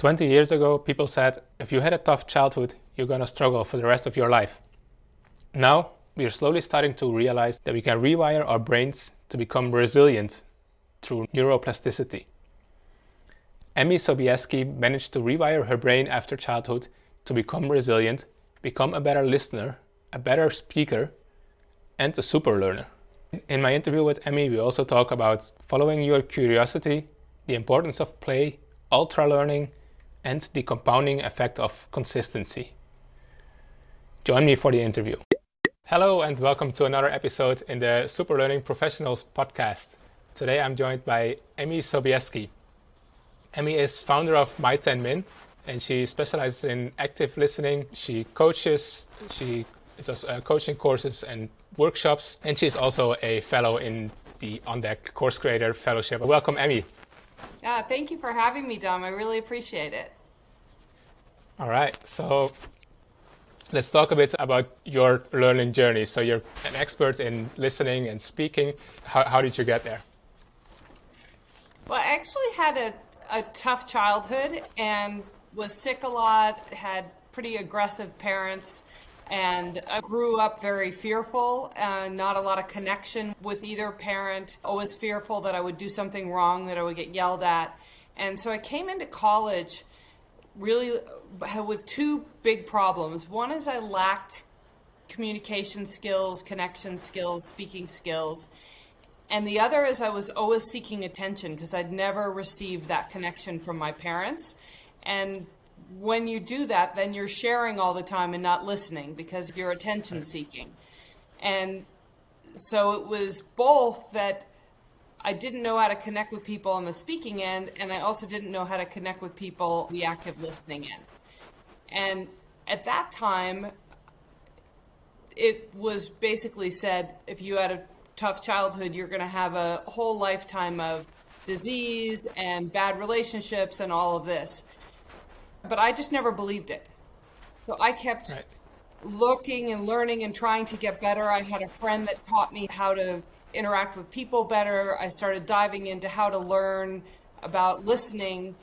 20 years ago, people said, if you had a tough childhood, you're going to struggle for the rest of your life. Now, we are slowly starting to realize that we can rewire our brains to become resilient through neuro-plasticity. Emmy Sobieski managed to rewire her brain after childhood to become resilient, become a better listener, a better speaker, and a super learner. In my interview with Emmy, we also talk about following your curiosity, the importance of play, ultralearning, and the compounding effect of consistency. Join me for the interview. Hello and welcome to another episode in the Superlearning Professionals podcast. Today I'm joined by Emmy Sobieski. Emmy is founder of My 10 Min and she specializes in active listening. She coaches, she does coaching courses and workshops, and she's also a fellow in the On Deck Course Creator Fellowship. Welcome, Emmy. Yeah, thank you for having me, Dom. I really appreciate it. All right, so let's talk a bit about your learning journey. So you're an expert in listening and speaking. How did you get there? Well, I actually had a tough childhood and was sick a lot, had pretty aggressive parents, and I grew up very fearful and not a lot of connection with either parent. Always fearful that I would do something wrong, that I would get yelled at. And so I came into college really with two big problems. One is I lacked communication skills, connection skills, speaking skills. And the other is I was always seeking attention because I'd never received that connection from my parents. And when you do that, then you're sharing all the time and not listening because you're attention seeking. And so it was both that I didn't know how to connect with people on the speaking end, and I also didn't know how to connect with people the active listening end. And at that time, it was basically said, if you had a tough childhood, you're going to have a whole lifetime of disease and bad relationships and all of this. But I just never believed it. So I kept looking and learning and trying to get better. I had a friend that taught me how to interact with people better. I started diving into how to learn about listening.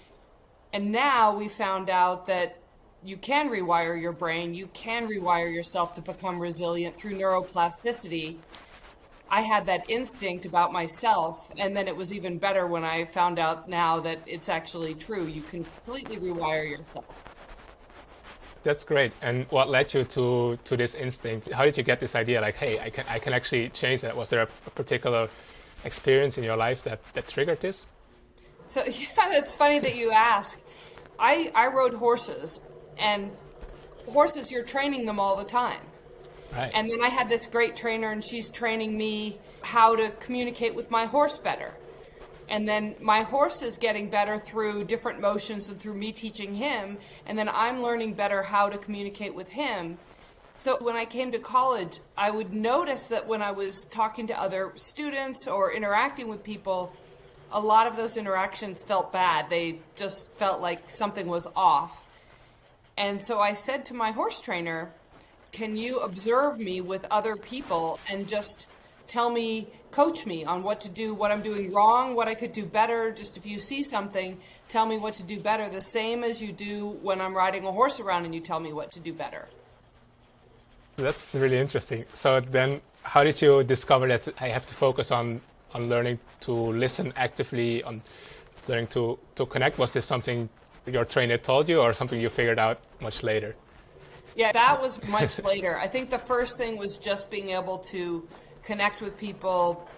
And now we found out that you can rewire your brain. You can rewire yourself to become resilient through neuroplasticity. I had that instinct about myself, and then it was even better when I found out now that it's actually true. You can completely rewire yourself. That's great. And what led you to this instinct? How did you get this idea? Like, hey, I can actually change that. Was there a particular experience in your life that triggered this? So, it's funny that you ask. I rode horses, and horses, you're training them all the time. Right. And then I had this great trainer, and she's training me how to communicate with my horse better. And then my horse is getting better through different motions and through me teaching him. And then I'm learning better how to communicate with him. So when I came to college, I would notice that when I was talking to other students or interacting with people, a lot of those interactions felt bad. They just felt like something was off. And so I said to my horse trainer, can you observe me with other people and just coach me on what to do, what I'm doing wrong, what I could do better. Just if you see something, tell me what to do better, the same as you do when I'm riding a horse around and you tell me what to do better. That's really interesting. So then how did you discover that I have to focus on learning to listen actively, on learning to connect? Was this something your trainer told you or something you figured out much later? Yeah, that was much later. I think the first thing was just being able to connect with people,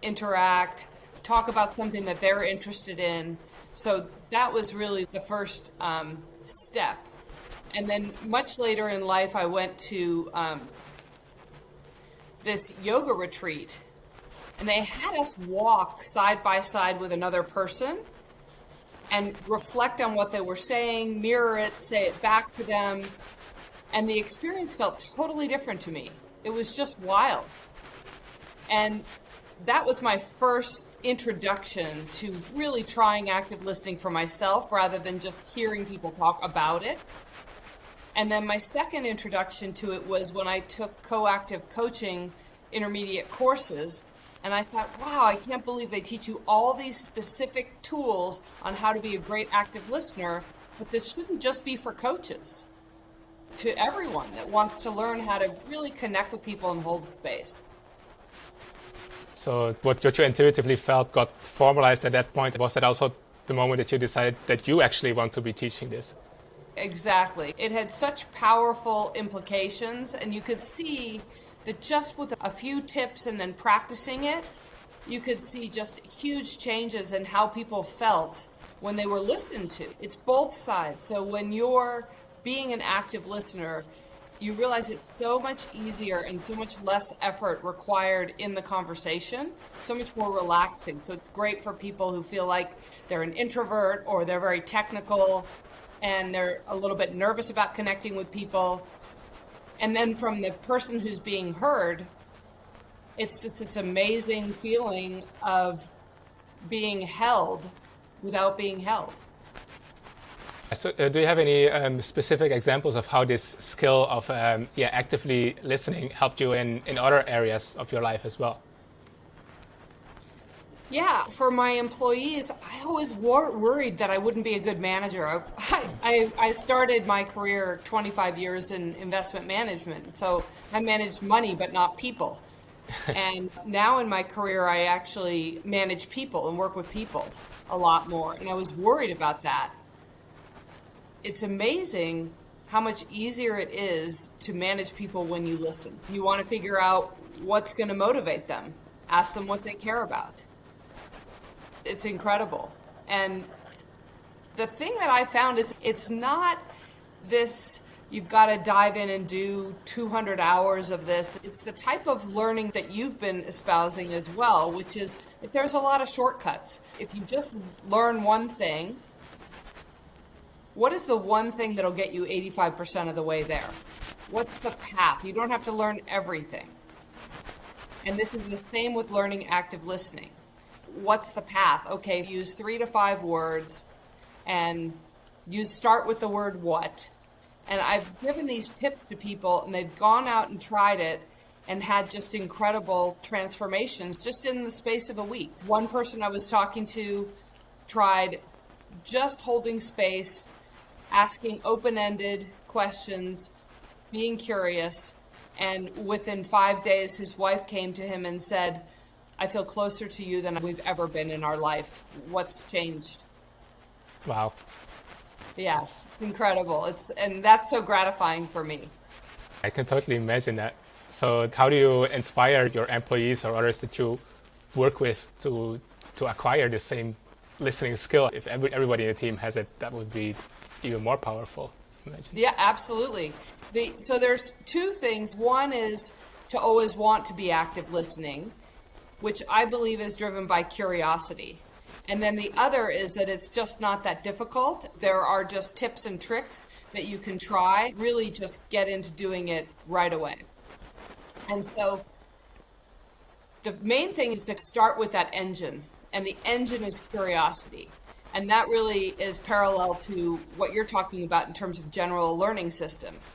interact, talk about something that they're interested in. So that was really the first step. And then much later in life, I went to this yoga retreat, and they had us walk side by side with another person and reflect on what they were saying, mirror it, say it back to them. And the experience felt totally different to me. It was just wild. And that was my first introduction to really trying active listening for myself rather than just hearing people talk about it. And then my second introduction to it was when I took coactive coaching intermediate courses. And I thought, wow, I can't believe they teach you all these specific tools on how to be a great active listener, But this shouldn't just be for coaches, to everyone that wants to learn how to really connect with people and hold space. So what you intuitively felt got formalized at that point. Was that also the moment that you decided that you actually want to be teaching this? Exactly. It had such powerful implications, and you could see that just with a few tips and then practicing it, you could see just huge changes in how people felt when they were listened to. It's both sides. So when you're being an active listener, you realize it's so much easier and so much less effort required in the conversation, so much more relaxing. So it's great for people who feel like they're an introvert or they're very technical and they're a little bit nervous about connecting with people. And then from the person who's being heard, it's just this amazing feeling of being held without being held. So do you have any specific examples of how this skill of actively listening helped you in other areas of your life as well? Yeah, for my employees, I always worried that I wouldn't be a good manager. I started my career 25 years in investment management, so I managed money but not people. And now in my career, I actually manage people and work with people a lot more, and I was worried about that. It's amazing how much easier it is to manage people when you listen. You want to figure out what's going to motivate them. Ask them what they care about. It's incredible. And the thing that I found is it's not this, you've got to dive in and do 200 hours of this. It's the type of learning that you've been espousing as well, which is that there's a lot of shortcuts. If you just learn one thing, what is the one thing that'll get you 85% of the way there? What's the path? You don't have to learn everything. And this is the same with learning active listening. What's the path? Okay, use 3 to 5 words and start with the word what. And I've given these tips to people and they've gone out and tried it and had just incredible transformations just in the space of a week. One person I was talking to tried just holding space, asking open-ended questions, being curious, and within 5 days his wife came to him and said, I feel closer to you than we've ever been in our life. What's changed? Wow. Yeah, it's incredible. And that's so gratifying for me. I can totally imagine that. So how do you inspire your employees or others that you work with to acquire the same listening skill? If everybody in the team has it, that would be even more powerful, imagine. Yeah, absolutely. So there's 2 things. One is to always want to be active listening, which I believe is driven by curiosity. And then the other is that it's just not that difficult. There are just tips and tricks that you can try. Really just get into doing it right away. And so the main thing is to start with that engine. And the engine is curiosity. And that really is parallel to what you're talking about in terms of general learning systems.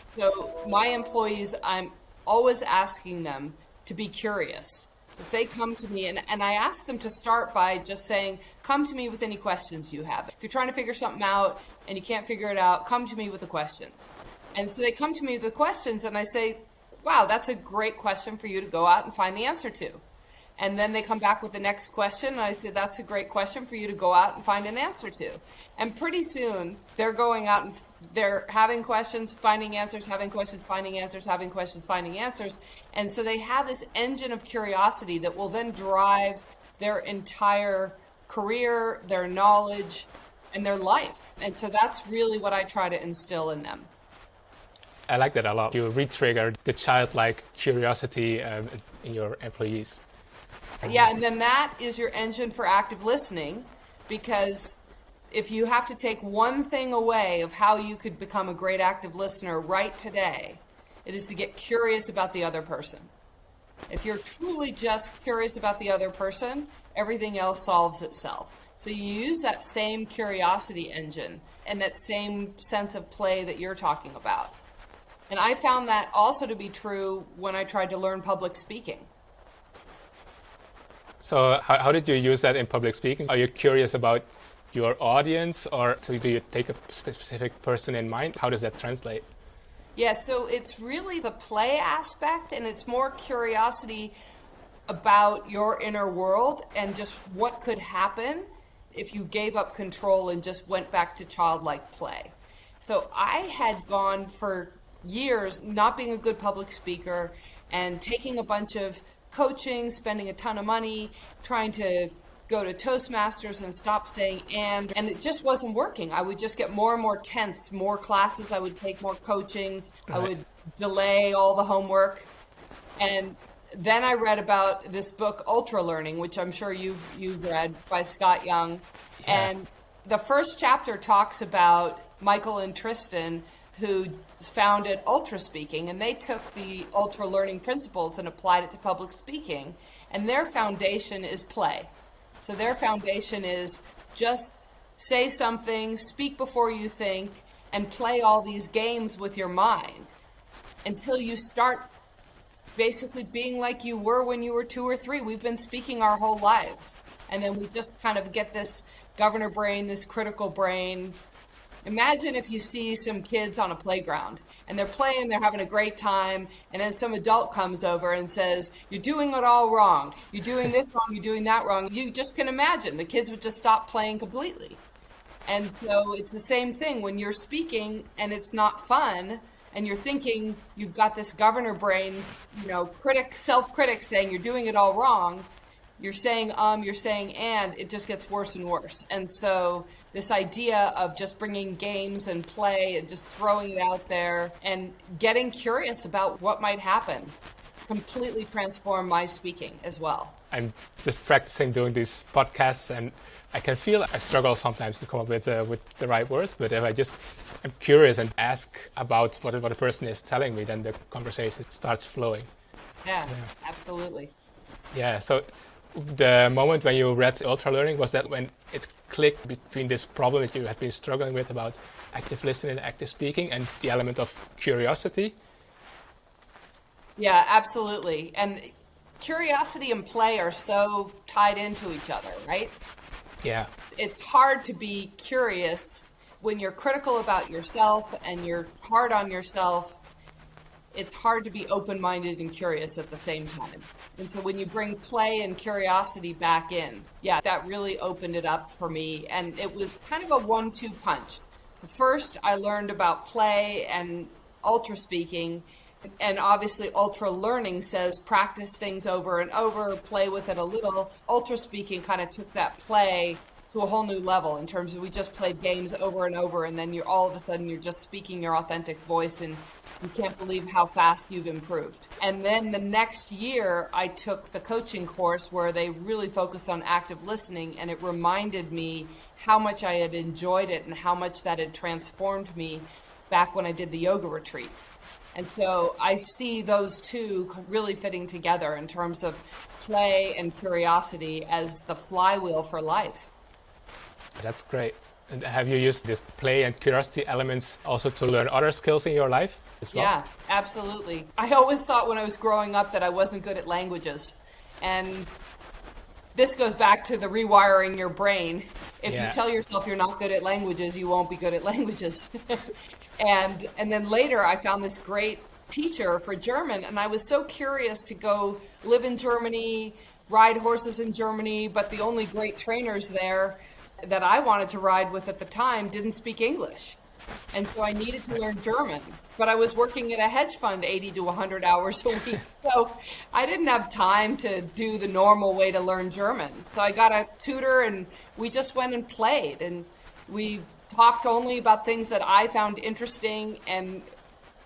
So my employees, I'm always asking them to be curious. So if they come to me, and I ask them to start by just saying, come to me with any questions you have. If you're trying to figure something out and you can't figure it out, come to me with the questions. And so they come to me with the questions and I say, wow, that's a great question for you to go out and find the answer to. And then they come back with the next question, and I say, that's a great question for you to go out and find an answer to. And pretty soon, they're going out and they're having questions, finding answers, having questions, finding answers, having questions, finding answers. And so they have this engine of curiosity that will then drive their entire career, their knowledge, and their life. And so that's really what I try to instill in them. I like that a lot. You re-trigger the childlike curiosity in your employees. Yeah, and then that is your engine for active listening, because if you have to take one thing away of how you could become a great active listener right today, it is to get curious about the other person. If you're truly just curious about the other person, everything else solves itself. So you use that same curiosity engine and that same sense of play that you're talking about. And I found that also to be true when I tried to learn public speaking. So how did you use that in public speaking? Are you curious about your audience, or so do you take a specific person in mind? How does that translate? Yeah, so it's really the play aspect, and it's more curiosity about your inner world and just what could happen if you gave up control and just went back to childlike play. So I had gone for years not being a good public speaker and taking a bunch of coaching, spending a ton of money, trying to go to Toastmasters and stop saying and it just wasn't working. I would just get more and more tense, more classes I would take, more coaching, I would delay all the homework. And then I read about this book, Ultralearning, which I'm sure you've read, by Scott Young. Yeah. And the first chapter talks about Michael and Tristan, who founded Ultra Speaking, and they took the Ultra Learning principles and applied it to public speaking. And their foundation is play. So their foundation is just say something, speak before you think, and play all these games with your mind until you start basically being like you were when you were 2 or 3. We've been speaking our whole lives. And then we just kind of get this governor brain, this critical brain. Imagine if you see some kids on a playground and they're playing, they're having a great time, and then some adult comes over and says, you're doing it all wrong. You're doing this wrong, you're doing that wrong. You just can imagine the kids would just stop playing completely. And so it's the same thing when you're speaking and it's not fun and you're thinking you've got this governor brain, self-critic saying you're doing it all wrong. You're saying you're saying and, it just gets worse and worse. And so this idea of just bringing games and play and just throwing it out there and getting curious about what might happen completely transformed my speaking as well. I'm just practicing doing these podcasts, and I can feel I struggle sometimes to come up with the right words, but if I'm curious and ask about what a person is telling me, then the conversation starts flowing. Yeah. Absolutely. Yeah, so the moment when you read Ultralearning, was that when it clicked between this problem that you had been struggling with about active listening and active speaking and the element of curiosity? Yeah, absolutely. And curiosity and play are so tied into each other, right? Yeah. It's hard to be curious when you're critical about yourself and you're hard on yourself. It's hard to be open-minded and curious at the same time. And so when you bring play and curiosity back in, yeah, that really opened it up for me. And it was kind of a 1-2 punch. First, I learned about play and ultra speaking. And obviously, ultra learning says practice things over and over, play with it a little. Ultra speaking kind of took that play to a whole new level in terms of we just played games over and over, and then you're all of a sudden you're just speaking your authentic voice, and you can't believe how fast you've improved. And then the next year, I took the coaching course where they really focused on active listening, and it reminded me how much I had enjoyed it and how much that had transformed me back when I did the yoga retreat. And so I see those two really fitting together in terms of play and curiosity as the flywheel for life. That's great. And have you used this play and curiosity elements also to learn other skills in your life as well? Yeah, absolutely. I always thought when I was growing up that I wasn't good at languages. And this goes back to the rewiring your brain. If you tell yourself you're not good at languages, you won't be good at languages. And then later I found this great teacher for German, and I was so curious to go live in Germany, ride horses in Germany, but the only great trainers there that I wanted to ride with at the time didn't speak English. And so I needed to learn German. But I was working at a hedge fund 80 to 100 hours a week. So I didn't have time to do the normal way to learn German. So I got a tutor, and we just went and played. And we talked only about things that I found interesting. And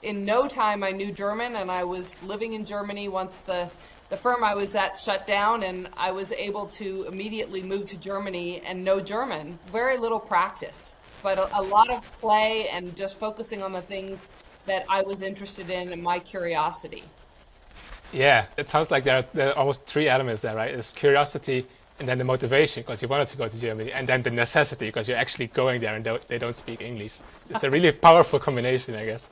in no time, I knew German. And I was living in Germany once the firm I was at shut down, and I was able to immediately move to Germany and know German. Very little practice, but a lot of play and just focusing on the things that I was interested in and my curiosity. Yeah, it sounds like there are almost 3 elements there, right? There's curiosity, and then the motivation because you wanted to go to Germany, and then the necessity because you're actually going there and they don't speak English. It's a really powerful combination, I guess.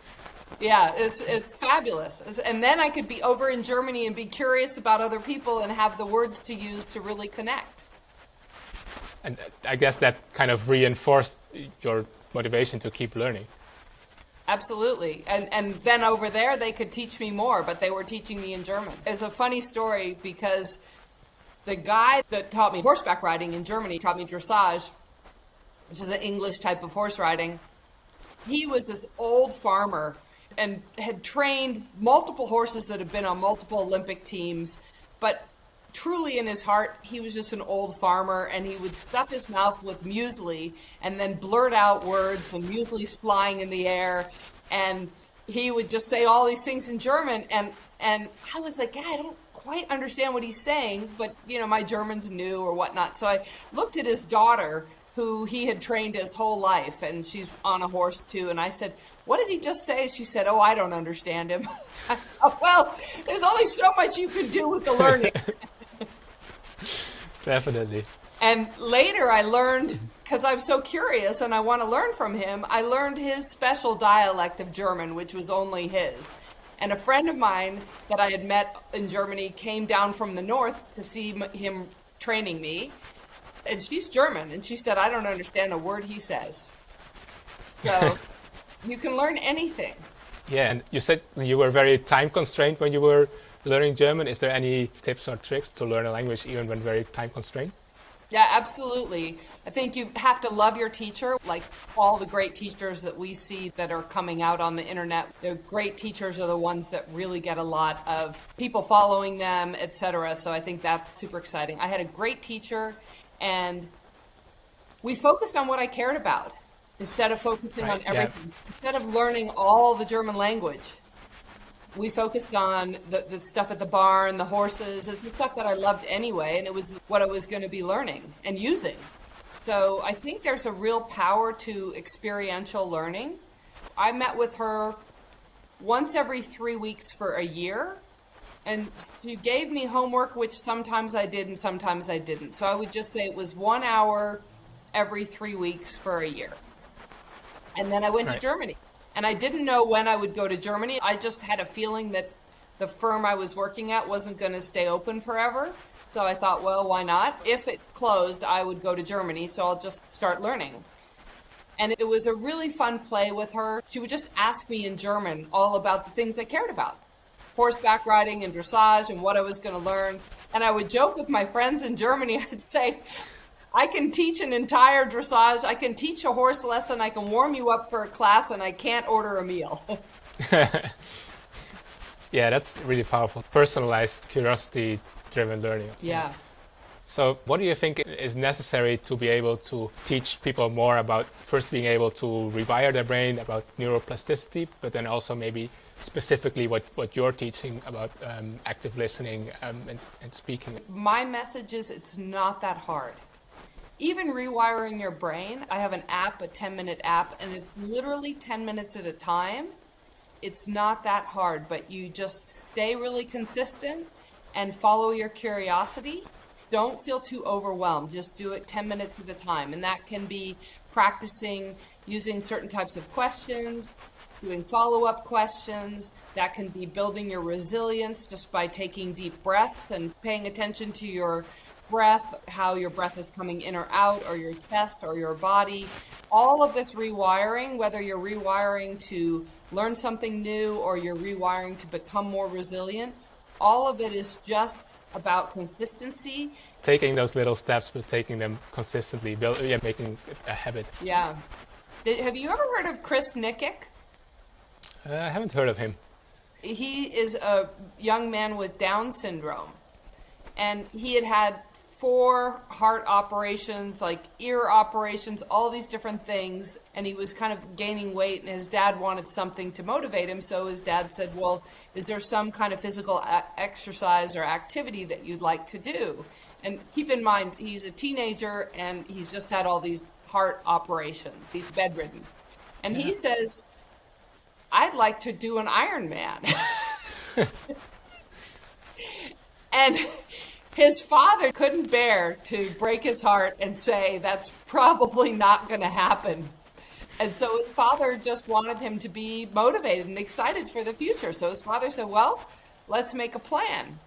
Yeah, it's fabulous. And then I could be over in Germany and be curious about other people and have the words to use to really connect. And I guess that kind of reinforced your motivation to keep learning. Absolutely. And then over there, they could teach me more, but they were teaching me in German. It's a funny story because the guy that taught me horseback riding in Germany taught me dressage, which is an English type of horse riding. He was this old farmer and had trained multiple horses that had been on multiple Olympic teams, but truly in his heart, he was just an old farmer, and he would stuff his mouth with muesli and then blurt out words, and muesli's flying in the air, and he would just say all these things in German, and I was like, yeah, I don't quite understand what he's saying, but my German's new or whatnot. So I looked at his daughter, who he had trained his whole life, and she's on a horse too, and I said, what did he just say? She said, oh, I don't understand him. I thought, well, there's only so much you can do with the learning. Definitely. And later I learned, because I'm so curious and I want to learn from him, I learned his special dialect of German, which was only his. And a friend of mine that I had met in Germany came down from the north to see him training me. And she's German, and she said, I don't understand a word he says. So you can learn anything. Yeah, and you said you were very time constrained when you were learning German. Is there any tips or tricks to learn a language even when very time constrained? Yeah, absolutely. I think you have to love your teacher, like all the great teachers that we see that are coming out on the internet. The great teachers are the ones that really get a lot of people following them, etc. So I think that's super exciting. I had a great teacher, and we focused on what I cared about instead of focusing on everything. Yeah. Instead of learning all the German language, we focused on the stuff at the barn, the horses. It's the stuff that I loved anyway, and it was what I was going to be learning and using. So I think there's a real power to experiential learning. I met with her once every 3 weeks for a year, and she gave me homework, which sometimes I did and sometimes I didn't. So I would just say it was 1 hour every 3 weeks for a year. And then I went to Germany. And I didn't know when I would go to Germany. I just had a feeling that the firm I was working at wasn't going to stay open forever. So I thought, well, why not? If it closed, I would go to Germany, so I'll just start learning. And it was a really fun play with her. She would just ask me in German all about the things I cared about. Horseback riding and dressage and what I was going to learn. And I would joke with my friends in Germany. I'd say, I can teach an entire dressage, I can teach a horse lesson, I can warm you up for a class, and I can't order a meal. Yeah, that's really powerful. Personalized, curiosity-driven learning. Yeah. So what do you think is necessary to be able to teach people more about first being able to rewire their brain, about neuro-plasticity, but then also maybe specifically what you're teaching about active listening and speaking? My message is it's not that hard. Even rewiring your brain, I have an app, a 10-minute app, and it's literally 10 minutes at a time. It's not that hard, but you just stay really consistent and follow your curiosity. Don't feel too overwhelmed. Just do it 10 minutes at a time. And that can be practicing using certain types of questions, doing follow-up questions. That can be building your resilience just by taking deep breaths and paying attention to your breath, how your breath is coming in or out, or your chest or your body. All of this rewiring, whether you're rewiring to learn something new or you're rewiring to become more resilient, all of it is just about consistency. Taking those little steps, but taking them consistently, making it a habit. Yeah. Have you ever heard of Chris Nickick? I haven't heard of him. He is a young man with Down syndrome. And he had 4 heart operations, like ear operations, all these different things. And he was kind of gaining weight, and his dad wanted something to motivate him. So his dad said, well, is there some kind of physical exercise or activity that you'd like to do? And keep in mind, he's a teenager and he's just had all these heart operations. He's bedridden. And he says, I'd like to do an Ironman. And his father couldn't bear to break his heart and say that's probably not going to happen. And so his father just wanted him to be motivated and excited for the future. So his father said, well, let's make a plan.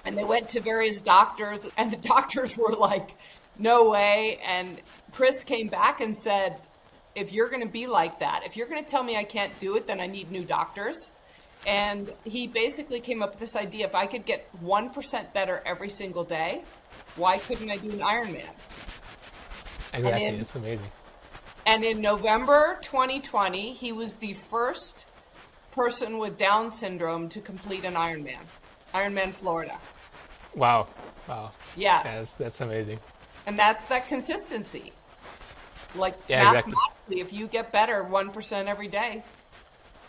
And they went to various doctors, and the doctors were like, no way. And Chris came back and said, if you're going to be like that, if you're going to tell me I can't do it, then I need new doctors. And he basically came up with this idea, if I could get 1% better every single day, why couldn't I do an Ironman? Exactly, it's amazing. And in November 2020, he was the first person with Down syndrome to complete an Ironman Florida. Wow, wow. Yeah. That's amazing. And that's that consistency. Like Yeah, mathematically, exactly. if you get better 1% every day,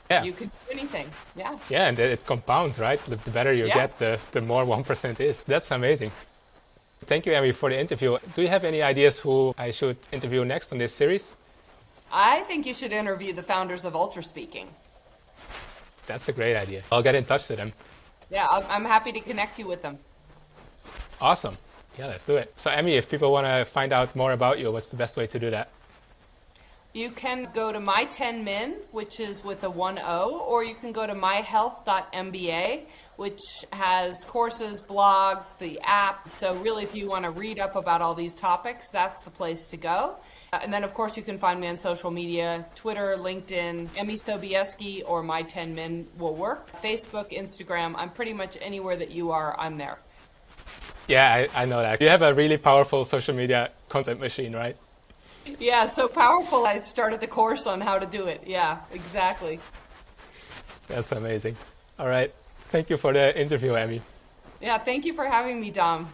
Yeah. you can do anything. Yeah. Yeah, and it compounds, right? The better you Yeah. get, the more 1% is. That's amazing. Thank you, Emmy, for the interview. Do you have any ideas who I should interview next on this series? I think you should interview the founders of Ultra Speaking. That's a great idea. I'll get in touch with them. Yeah, I'm happy to connect you with them. Awesome. Yeah, let's do it. So, Emmy, if people want to find out more about you, what's the best way to do that? You can go to My 10 Min, which is with a 1-0, or you can go to myhealth.mba, which has courses, blogs, the app. So really, if you want to read up about all these topics, that's the place to go. And then, of course, you can find me on social media, Twitter, LinkedIn, Emmy Sobieski, or My 10 Min will work. Facebook, Instagram, I'm pretty much anywhere that you are, I'm there. Yeah, I know that. You have a really powerful social media content machine, right? Yeah, so powerful. I started the course on how to do it. Yeah, exactly. That's amazing. All right. Thank you for the interview, Emmy. Yeah, thank you for having me, Dom.